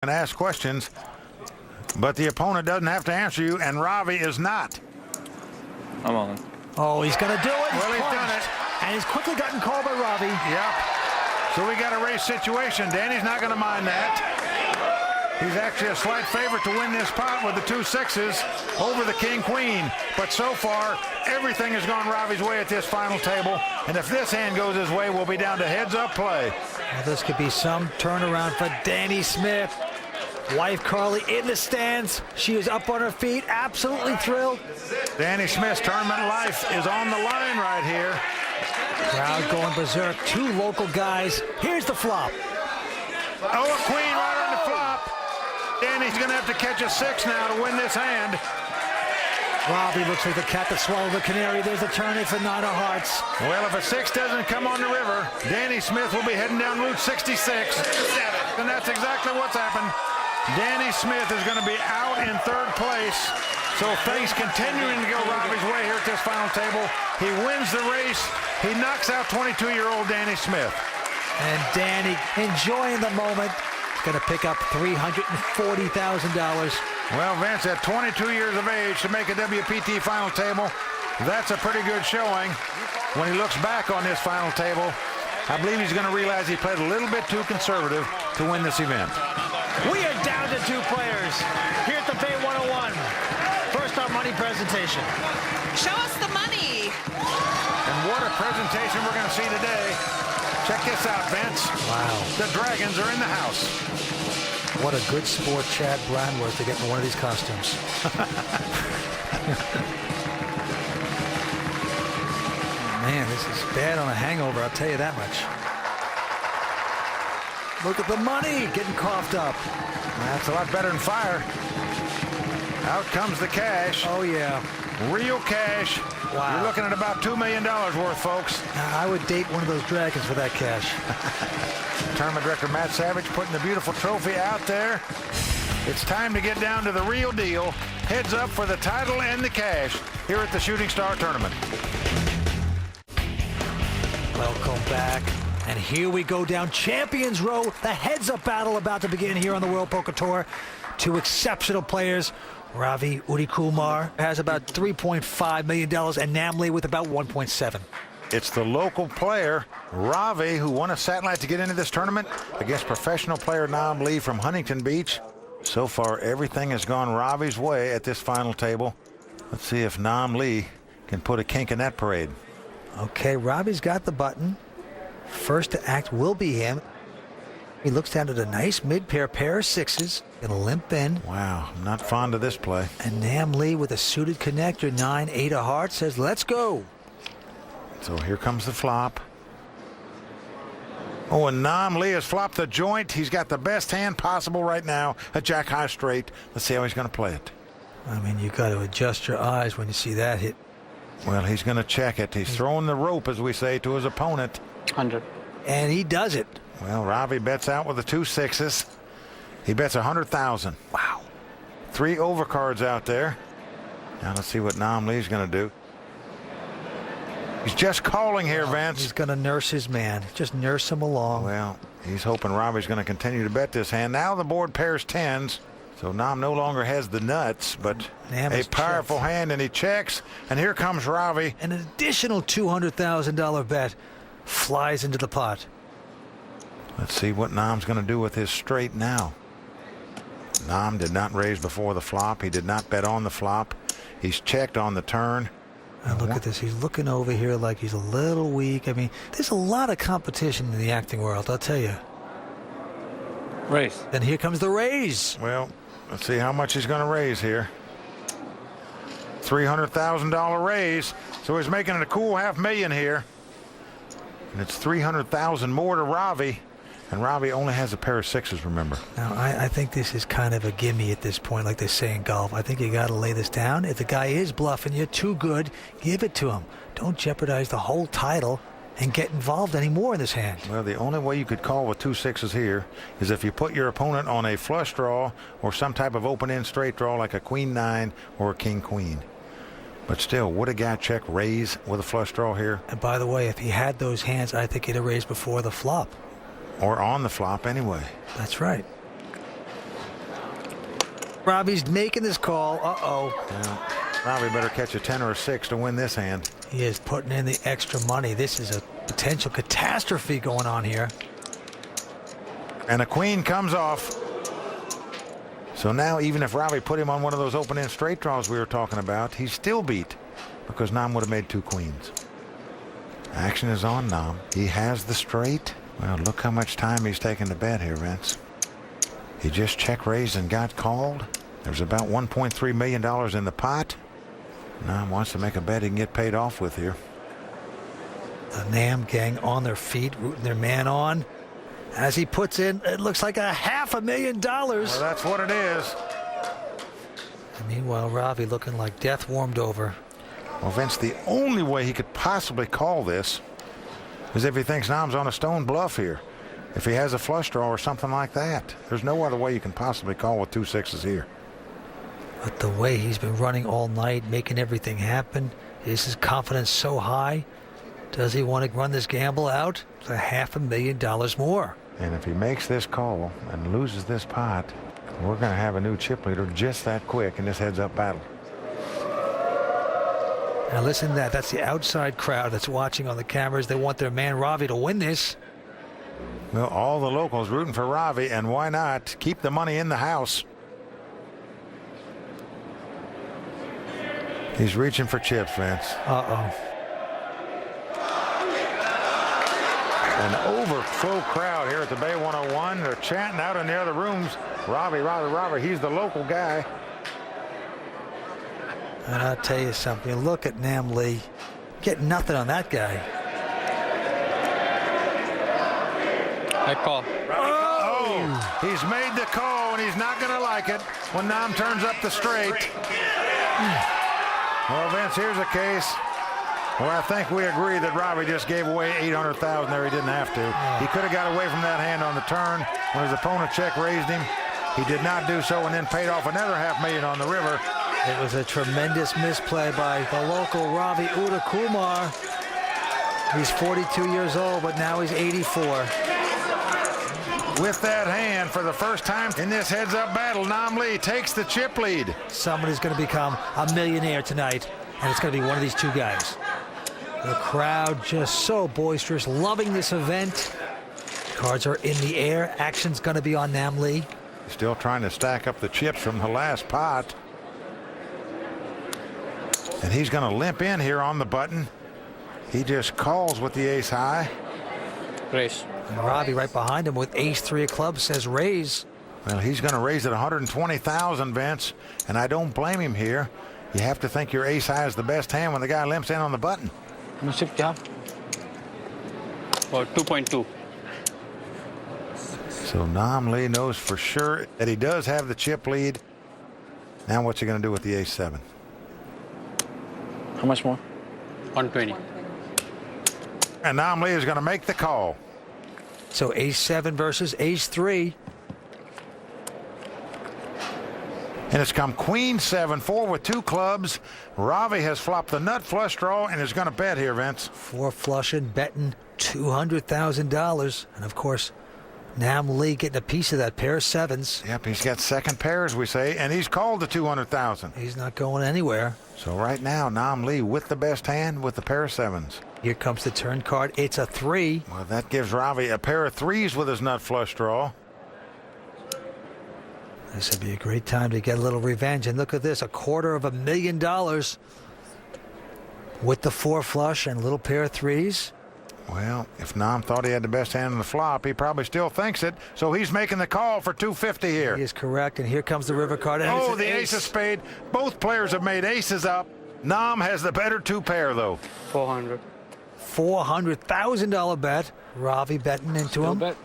and ask questions, but the opponent doesn't have to answer you, and Ravi is not. I'm on. Oh, he's going to do it. Well, he's done it. And he's quickly gotten called by Ravi. Yep. So we got a race situation. Danny's not going to mind that. He's actually a slight favorite to win this pot with the 2 6s over the King Queen. But so far, everything has gone Ravi's way at this final table. And if this hand goes his way, we'll be down to heads-up play. Well, this could be some turnaround for Danny Smith. Wife Carly in the stands. She is up on her feet, absolutely thrilled. Danny Smith's tournament life is on the line right here. Crowd going berserk. 2 local guys. Here's the flop. Oh, a queen right on the flop. Danny's going to have to catch a 6 now to win this hand. Ravi looks like the cat that swallowed the canary. There's the turn. It's a 9 of hearts. Well, if a 6 doesn't come on the river, Danny Smith will be heading down Route 66. And that's exactly what's happened. Danny Smith is going to be out in 3rd place. So things continuing to go Ravi's way here at this final table. He wins the race. He knocks out 22-year-old Danny Smith. And Danny enjoying the moment. He's going to pick up $340,000. Well, Vince, at 22 years of age to make a WPT final table, that's a pretty good showing. When he looks back on this final table, I believe he's going to realize he played a little bit too conservative to win this event. We are down to 2 players here at the Bay 101. First, our money presentation. Show us the money. And what a presentation we're going to see today. Check this out, Vince. Wow. The Dragons are in the house. What a good sport Chad Brown was to get in one of these costumes. Man, this is bad on a hangover, I'll tell you that much. Look at the money getting coughed up. That's a lot better than fire. Out comes the cash. Oh, yeah. Real cash. Wow. You're looking at about $2 million worth, folks. I would date one of those dragons for that cash. Tournament director Matt Savage putting the beautiful trophy out there. It's time to get down to the real deal. Heads up for the title and the cash here at the Shooting Star Tournament. Welcome back. And here we go down Champions Row. The heads-up battle about to begin here on the World Poker Tour. 2 exceptional players. Ravi Udikumar has about $3.5 million and Namli with about 1.7. It's the local player, Ravi, who won a satellite to get into this tournament against professional player Nam Lee from Huntington Beach. So far, everything has gone Ravi's way at this final table. Let's see if Nam Lee can put a kink in that parade. Okay, Ravi's got the button. First to act will be him. He looks down at a nice mid-pair of 6s. Gonna limp in. Wow, I'm not fond of this play. And Nam Lee with a suited connector, 9, 8 of hearts, says, let's go. So here comes the flop. Oh, and Nam Lee has flopped the joint. He's got the best hand possible right now, a jack high straight. Let's see how he's going to play it. I mean, you got to adjust your eyes when you see that hit. Well, he's going to check it. He's throwing the rope, as we say, to his opponent. 100. And he does it. Well, Ravi bets out with the 2 6s. He bets 100,000. Wow. 3 overcards out there. Now let's see what Nam Lee's going to do. He's just calling here, Vince. He's going to nurse his man. Just nurse him along. Well, he's hoping Ravi's going to continue to bet this hand. Now the board pairs 10s. So Nam no longer has the nuts, but Nam a has powerful checked. hand, and he checks. And here comes Ravi. An additional $200,000 bet flies into the pot. Let's see what Nam's going to do with his straight now. Nam did not raise before the flop. He did not bet on the flop. He's checked on the turn. And look at this. He's looking over here like he's a little weak. I mean, there's a lot of competition in the acting world, I'll tell you. Raise. And here comes the raise. Well, let's see how much he's going to raise here. $300,000 raise. So he's making it a cool $500,000 here. And it's $300,000 more to Ravi. And Ravi only has a pair of 6s, remember. Now, I think this is kind of a gimme at this point, like they say in golf. I think you got to lay this down. If the guy is bluffing you too good, give it to him. Don't jeopardize the whole title and get involved anymore in this hand. Well, the only way you could call with 2 6s here is if you put your opponent on a flush draw or some type of open-end straight draw like a queen-9 or a king-queen. But still, would a guy check raise with a flush draw here? And by the way, if he had those hands, I think he'd have raised before the flop. Or on the flop anyway. That's right. Robbie's making this call. Uh-oh. Well, Ravi better catch a 10 or a 6 to win this hand. He is putting in the extra money. This is a potential catastrophe going on here. And a queen comes off. So now even if Ravi put him on one of those open-end straight draws we were talking about, he's still beat because Nam would have made 2 queens. Action is on Nam. He has the straight. Well, look how much time he's taken to bet here, Vince. He just check raised and got called. There's about $1.3 million in the pot. Nam wants to make a bet he can get paid off with here. The Nam gang on their feet, rooting their man on. As he puts in, it looks like $500,000. Well, that's what it is. And meanwhile, Ravi looking like death warmed over. Well, Vince, the only way he could possibly call this is if he thinks Nam's on a stone bluff here. If he has a flush draw or something like that. There's no other way you can possibly call with 2 6s here. But the way he's been running all night, making everything happen, is his confidence so high? Does he want to run this gamble out? It's $500,000 more. And if he makes this call and loses this pot, we're going to have a new chip leader just that quick in this heads-up battle. Now listen to that. That's the outside crowd that's watching on the cameras. They want their man Ravi to win this. Well, all the locals rooting for Ravi, and why not? Keep the money in the house. He's reaching for chips, Vince. Uh-oh. An overflow crowd here at the Bay 101. They're chanting out in the other rooms. Ravi, Ravi, Ravi. He's the local guy. And I'll tell you something. Look at Nam Lee. Get nothing on that guy. I call. Oh! He's made the call, and he's not going to like it when Nam turns up the straight. Well, Vince, here's a case where I think we agree that Ravi just gave away $800,000 there. He didn't have to. He could have got away from that hand on the turn when his opponent check raised him. He did not do so, and then paid off another $500,000 on the river. It was a tremendous misplay by the local Ravi Udakumar. He's 42 years old, but now he's 84. With that hand, for the first time in this heads-up battle, Nam Lee takes the chip lead. Somebody's going to become a millionaire tonight, and it's going to be one of these 2 guys. The crowd just so boisterous, loving this event. Cards are in the air. Action's going to be on Nam Lee. Still trying to stack up the chips from the last pot. And he's going to limp in here on the button. He just calls with the ace high. Raise. And Ravi right behind him with ace-3 of clubs says raise. Well, he's going to raise it 120,000, Vince, and I don't blame him here. You have to think your ace high is the best hand when the guy limps in on the button. Or 2.2. So Nam Lee knows for sure that he does have the chip lead. Now what's he going to do with the ace-7? How much more? 120. And Nam Lee is going to make the call. So ace-7 versus ace-3. And it's come queen-7, 4 with 2 clubs. Ravi has flopped the nut flush draw and is going to bet here, Vince. 4 flushing, betting $200,000. And of course, Nam Lee getting a piece of that pair of 7s. Yep, he's got second pair, as we say, and he's called the 200,000. He's not going anywhere. So right now, Nam Lee with the best hand with the pair of 7s. Here comes the turn card. It's a 3. Well, that gives Ravi a pair of 3s with his nut flush draw. This would be a great time to get a little revenge. And look at this, $250,000 with the 4 flush and a little pair of 3s. Well, if Nam thought he had the best hand in the flop, he probably still thinks it. So he's making the call for $250 here. He is correct. And here comes the river card. And Oh, it's the an ace of spade. Both players have made aces up. Nam has the better 2 pair, though. 400. $400,000 bet. Ravi betting into him. Bet.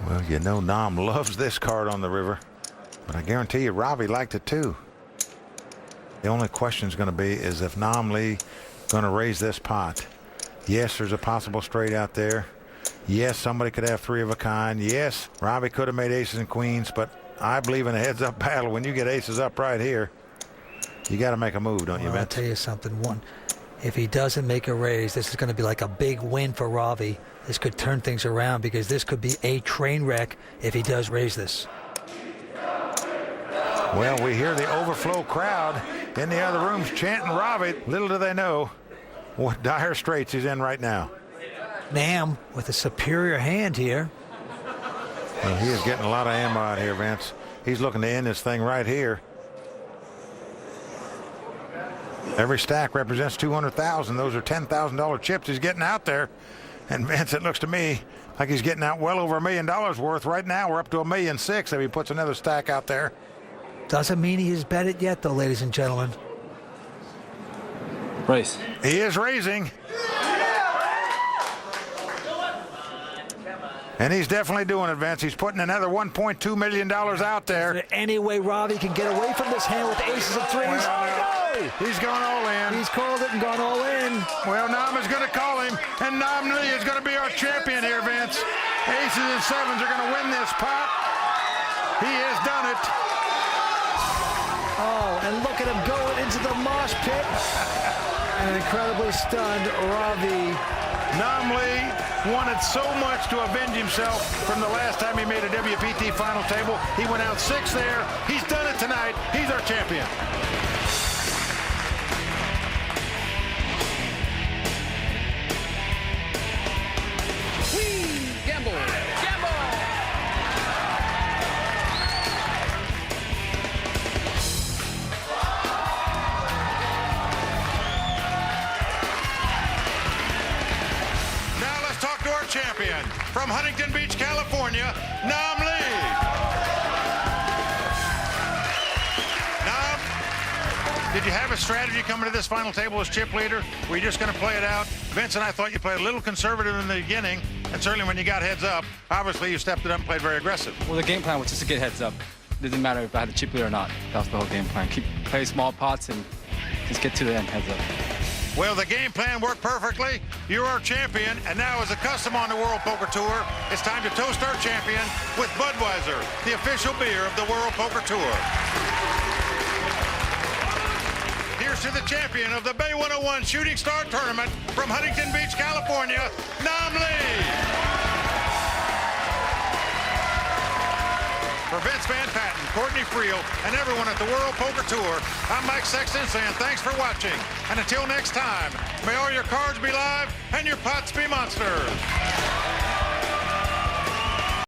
Well, you know Nam loves this card on the river. But I guarantee you Ravi liked it too. The only question is going to be is if Nam Lee going to raise this pot. Yes, there's a possible straight out there. Yes, somebody could have 3 of a kind. Yes, Ravi could have made aces and queens, but I believe in a heads-up battle. When you get aces up right here, you got to make a move, don't you, Well, I'll Vince? tell you something. One, if he doesn't make a raise, this is going to be like a big win for Ravi. This could turn things around because this could be a train wreck if he does raise this. Well, we hear the overflow crowd in the other rooms chanting Ravi. Little do they know what dire straits he's in right now. Nam with a superior hand here. Well, he is getting a lot of ammo out here, Vince. He's looking to end this thing right here. Every stack represents 200,000. Those are $10,000 chips he's getting out there. And Vince, it looks to me like he's getting out well over $1 million worth. Right now, we're up to $1.6 million if he puts another stack out there. Doesn't mean he has bet it yet, though, ladies and gentlemen. Raise. He is raising. And he's definitely doing it, Vince. He's putting another $1.2 million out there. Is there any way Ravi can get away from this hand with aces and threes? Well, No! He's gone all in. He's called it and gone all in. Well, Nam is going to call him, and Nam Lee is going to be our champion here, Vince. Aces and sevens are going to win this pot. He has done it. Oh, and look at him going into the mosh pit. An incredibly stunned Ravi. Nam Lee wanted so much to avenge himself from the last time he made a WPT final table. He went out 6 there. He's done it tonight. He's our champion. Gamble. Gamble. Now let's talk to our champion from Huntington Beach, California, Nam Lee. Nam, did you have a strategy coming to this final table as chip leader? Were you just going to play it out? Vince and I thought you played a little conservative in the beginning, and certainly when you got heads up, obviously you stepped it up and played very aggressive. Well, the game plan was just to get heads up. It didn't matter if I had a chip lead or not. That was the whole game plan. Play small pots and just get to the end, heads up. Well, the game plan worked perfectly. You're our champion, and now as a custom on the World Poker Tour, it's time to toast our champion with Budweiser, the official beer of the World Poker Tour. Here's to the champion of the Bay 101 Shooting Star Tournament from Huntington Beach, California, Nam Lee. For Vince Van Patten, Courtney Friel, and everyone at the World Poker Tour, I'm Mike Sexton saying thanks for watching. And until next time, may all your cards be live and your pots be monsters.